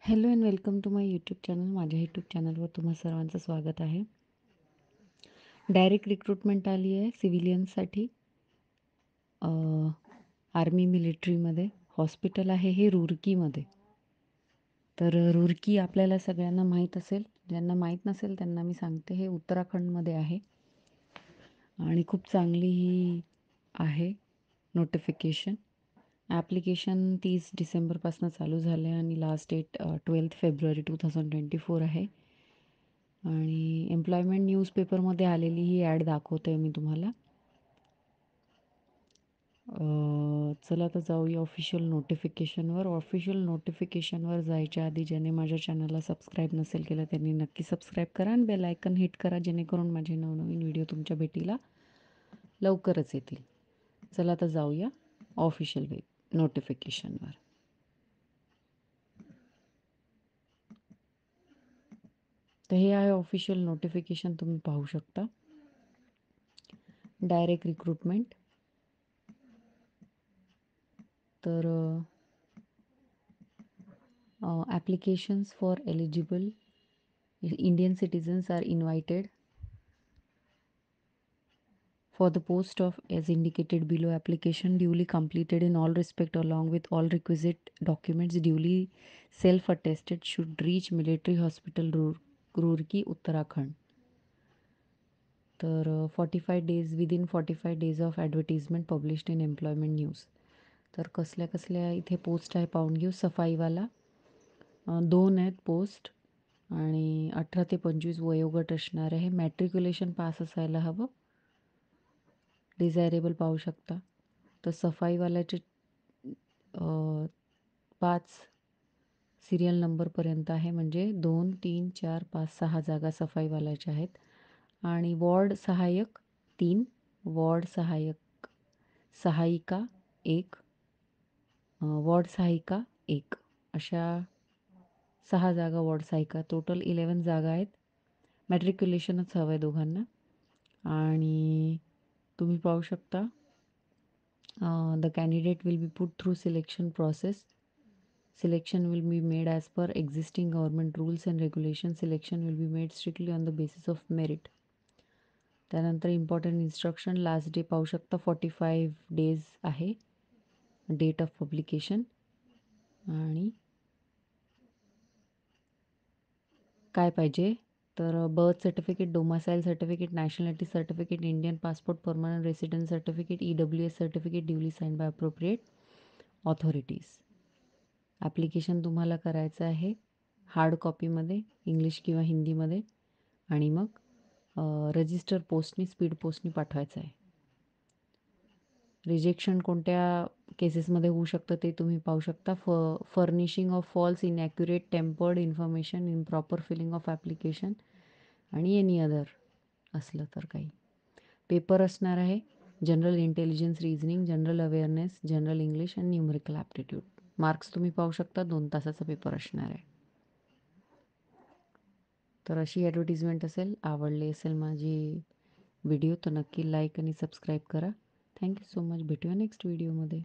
Hello and welcome to my YouTube channel. माझ्या YouTube चॅनलवर तुम्हा सर्वांचं स्वागत आहे. डायरेक्ट रिक्रुटमेंट आली आहे सिव्हिलियन्ससाठी आर्मी मिलिटरीमध्ये. हॉस्पिटल आहे हे रुरकीमध्ये. तर रुरकी आपल्याला सगळ्यांना माहीत असेल. ज्यांना माहीत नसेल त्यांना मी सांगते, हे उत्तराखंडमध्ये आहे आणि खूप चांगली ही आहे नोटिफिकेशन. ॲप्लिकेशन 30 डिसेंबरपासून चालू झालं आहे आणि लास्ट डेट 12 फेब्रुवारी 2024 आहे. आणि एम्प्लॉयमेंट न्यूजपेपरमध्ये आलेली ही ॲड दाखवते मी तुम्हाला. चला आता जाऊया ऑफिशियल नोटिफिकेशनवर. ऑफिशियल नोटिफिकेशनवर जायच्या आधी ज्याने माझ्या चॅनलला सबस्क्राईब नसेल केलं त्यांनी नक्की सबस्क्राईब करा आणि बेल आयकन हिट करा, जेणेकरून माझे नवनवीन व्हिडिओ तुमच्या भेटीला लवकरच येतील. चला आता जाऊया ऑफिशियल नोटिफिकेशनवर. तर हे आहे ऑफिशियल नोटिफिकेशन, तुम्ही पाहू शकता. Direct recruitment. तर applications for eligible Indian citizens are invited for the post of as indicated below. Application duly completed in all respect along with all requisite documents duly self attested should reach military hospital Roorkee, Uttarakhand. तर 45 days within 45 days of advertisement published in employment news. तर कसल्या कसल्या इथे post आहे पाहून घेऊ. सफाईवाला 2 आहेत post आणि 18 ते 25 वयोगट असणार आहे. मॅट्रिक्युलेशन पास असायला हवं. डिझायरेबल पाहू शकता. तर सफाईवाल्याचे 5 सिरियल नंबरपर्यंत आहे, म्हणजे 2, 3, 4, 5, 6 जागा सफाईवाल्याच्या आहेत. आणि वॉर्ड सहाय्यक 3, वॉर्ड सहायिका 1, वॉर्ड सहायिका 1, अशा 6 जागा वॉर्ड सहायिका. टोटल 11 जागा आहेत. मॅट्रिक्युलेशनच हवं आहे दोघांना. आणि तुम्ही पाहू शकता the candidate will be put through selection process. Selection will be made as per existing government rules and regulations. Selection will be made strictly on the basis of merit. त्यानंतर इम्पॉर्टंट इन्स्ट्रक्शन. लास्ट डे पाहू शकता 45 days आहे date of publication. आणि काय पाहिजे तर birth certificate, domicile certificate, nationality certificate, Indian passport, permanent resident certificate, EWS certificate duly sign by appropriate authorities. Application तुम्हाला करायचं आहे हार्ड कॉपीमध्ये, इंग्लिश किंवा हिंदीमध्ये, आणि मग रजिस्टर पोस्टनी, स्पीड पोस्टनी पाठवायचं आहे. रिजेक्शन कोणत्या केसेसमध्ये होऊ शकतं ते तुम्ही पाहू शकता. Furnishing of false, inaccurate, tampered information, improper filling of application आणि एनी अदर असलं तर काही. पेपर असणार आहे general intelligence, reasoning, general awareness, general English आणि न्यूमरिकल ॲप्टिट्यूड. मार्क्स तुम्ही पाहू शकता, 2 तासाचा पेपर असणार आहे. तर अशी ॲडव्हर्टिजमेंट असेल. आवडली असेल माझी व्हिडिओ तर नक्की लाईक आणि सबस्क्राईब करा. Thank you so much. भेटूया नेक्स्ट व्हिडिओमध्ये.